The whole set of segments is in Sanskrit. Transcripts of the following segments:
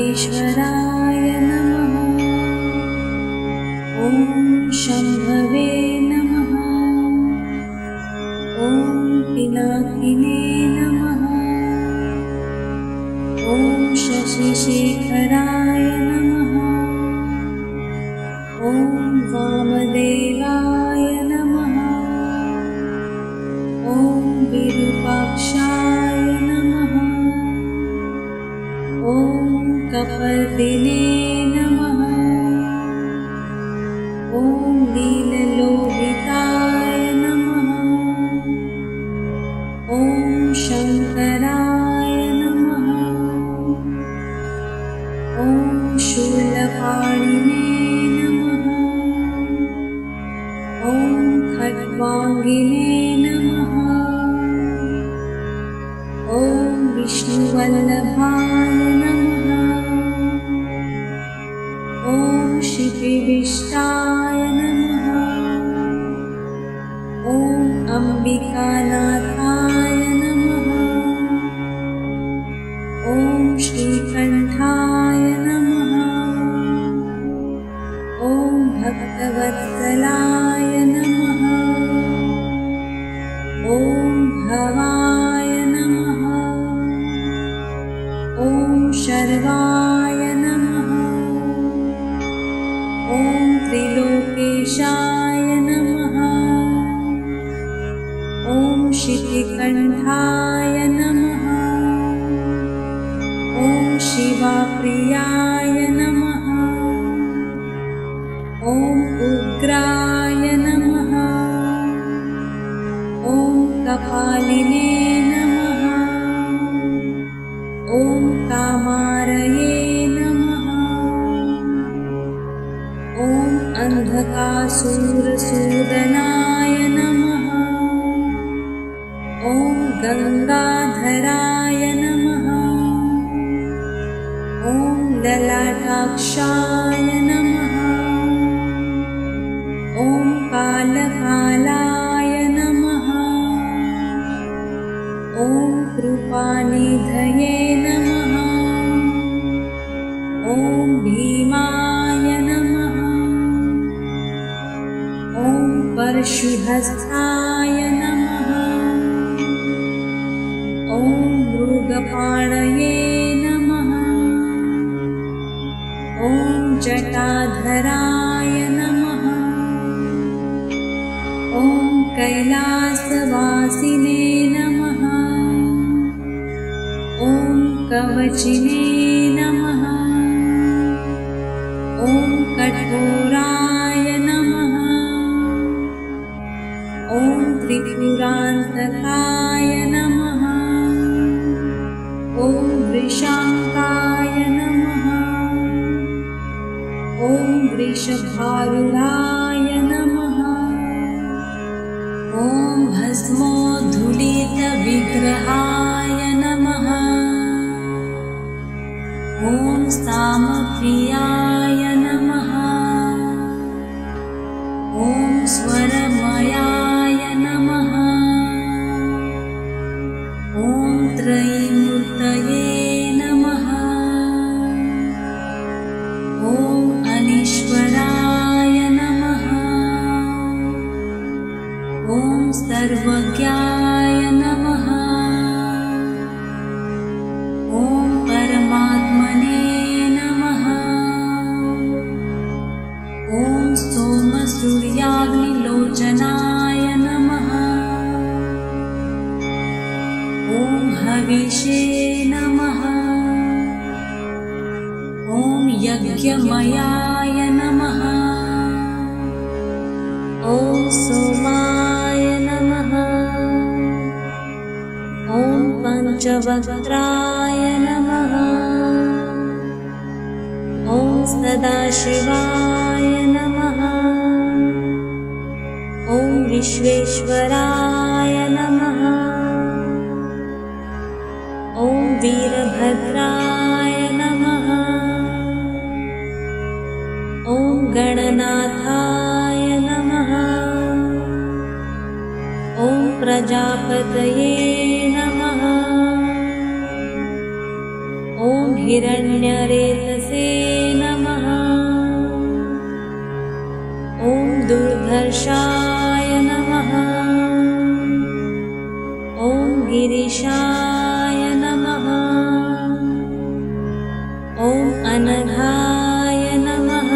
महेश्वराय नमः। ॐ शम्भवे नमः। ॐ पिनाकिने नमः। ॐ शशिशेखराय नमः। ॐ वामदेवाय नमः। ॐ विरूपाक्षाय नमः। ॐ कपर्दिने नमः। ॐ नीललोहिताय नमः। ॐ शङ्कराय नमः। ॐ शूलपाणिने नमः। ॐ खट्वाङ्गिने नमः। ॐ विष्णुवल्लभाय नमः। ॐ शिपिविष्टाय नमः। ॐ अम्बिकानाथाय नमः। ॐ श्रीकण्ठाय नमः। ॐ भक्तवत्सलाय नमः। ॐ भवाय नमः। ॐ शर्वाय नमः। ॐ त्रिलोकेशाय नमः। ॐ शितिकण्ठाय नमः। ॐ शिवाप्रियाय नमः। ॐ उग्राय नमः। ॐ कपालिने नमः। ॐ कामारये नमः। ॐ अन्धकासुरसूदनाय नमः। ॐ गङ्गाधराय नमः। ॐ ललाटाक्षाय नमः। ॐ कालकालाय नमः। ॐ कृपानिधये नमः। ॐ भीमाय नमः। ॐ परशुहस्ताय नमः। ॐ मृगपाणये नमः। ॐ जटाधराय नमः। ॐ कैलासवासिने नमः। ॐ कवचिने नमः। ॐ कठोराय नमः। ॐ त्रिपुरान्तकाय नमः। ॐ वृषाङ्काय नमः। ॐ वृषभारूढाय नमः। ॐ भस्मोद्धूलितविग्रहाय नमः। ॐ सामप्रियाय नमः। ॐ स्वरमयाय नमः। ॐ त्रयीमूर्तये नमः। ॐ अनीश्वराय नमः। ॐ सर्वज्ञाय नमः। ॐ परमात्मने नमः। ॐ सोमसूर्याग्निलोचनाय नमः। ॐ हविषे नमः। ॐ यज्ञमयाय नमः। ॐ सोमाय नमः। ॐ पञ्चवक्त्राय नमः। ॐ सदाशिवाय नमः। ॐ विश्वेश्वराय नमः। ॐ वीरभद्राय नमः। ॐ गणनाथाय नमः। ॐ प्रजापतये नमः। ॐ हिरण्यरेतसे नमः। ॐ दुर्धर्षाय नमः। ॐ गिरिशाय नमः। ॐ अनघाय नमः।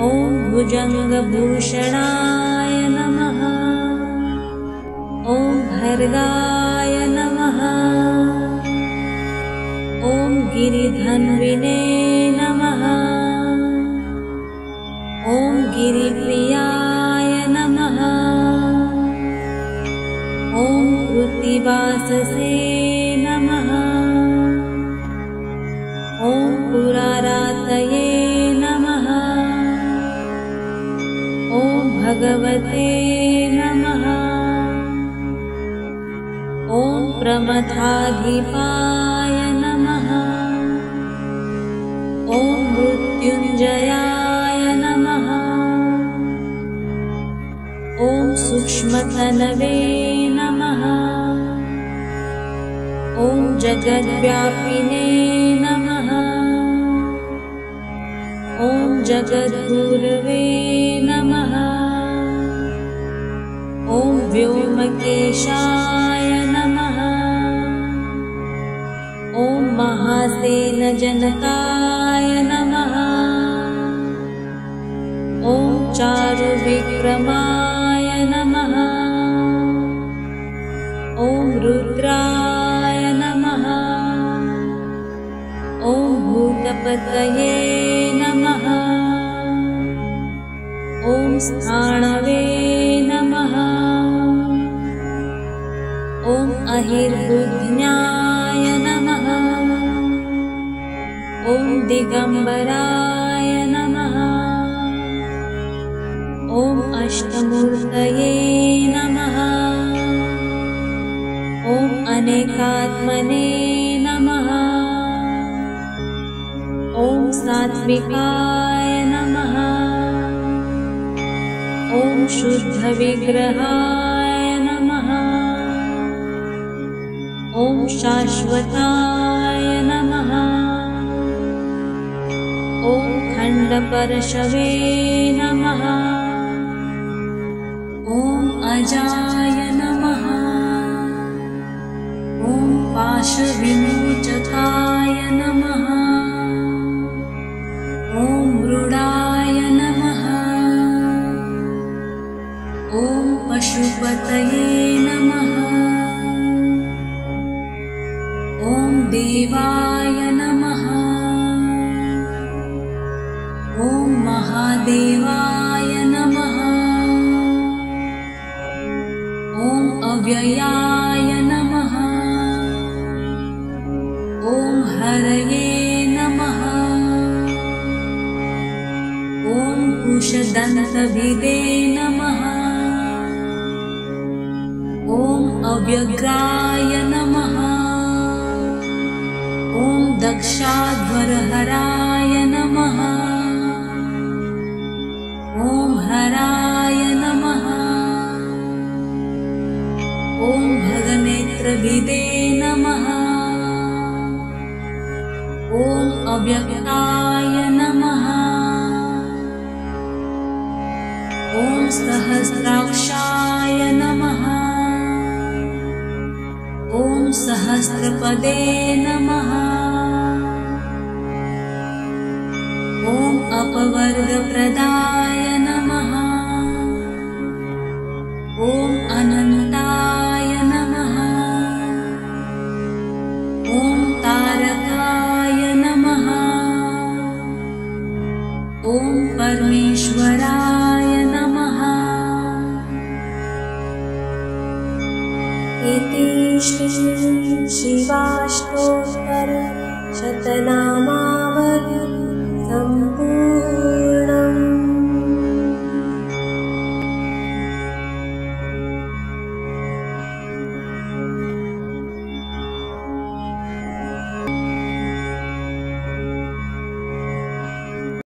ॐ भुजङ्गभूषणाय नमः। ॐ भर्गाय नमः। ॐ गिरिधन्विने नमः। ॐ गिरिप्रियाय नमः। ॐ कृत्तिवाससे नमः। ॐ पुरारातये नमः। ॐ भगवते नमः। ॐ प्रमथाधिपाय नमः। ॐ मृत्युञ्जयाय नमः। ॐ सूक्ष्मतनवे नमः। ॐ जगद्व्यापिने नमः। ॐ जगद्गुरवे नमः। ॐ व्योमकेशाय नमः। ॐ महासेनजनकाय नमः। ॐ चारुविक्रमाय नमः। ॐ रुद्राय नमः। ॐ भूतपतये नमः। ॐ स्थाणवे नमः। ॐ अहिर्बुध्न्याय नमः। ॐ दिगम्बराय नमः। ॐ अष्टमूर्तये नमः। ॐ अनेकात्मने नमः। ॐ सात्विकाय नमः। ॐ शुद्धविग्रहाय नमः। ॐ शाश्वताय नमः। ॐ खण्डपरशवे नमः। ॐ अजाय नमः। ॐ पाशविमोचकाय नमः। ॐ मृडाय नमः। ॐ पशुपतये नमः। ॐ देवाय नमः। ॐ महादेवाय नमः। ॐ अव्ययाय नमः। ॐ हरये नमः। ॐ कुशदन्तभिदे नमः। ॐ अव्यग्राय नमः। ॐ दक्षाध्वरहराय नमः। ॐ हराय नमः। ॐ भगनेत्रभिदे नमः। ॐ अव्यक्ताय नमः। ॐ सहस्राक्षाय नमः। ॐ सहस्रपदे नमः। ॐ अपवर्गप्रदाय नमः। ॐ अनन्ताय नमः। ॐ तारकाय नमः। ॐ परमेश्वराय नमः। इति श्री शिवाष्टोत्तर शतनाम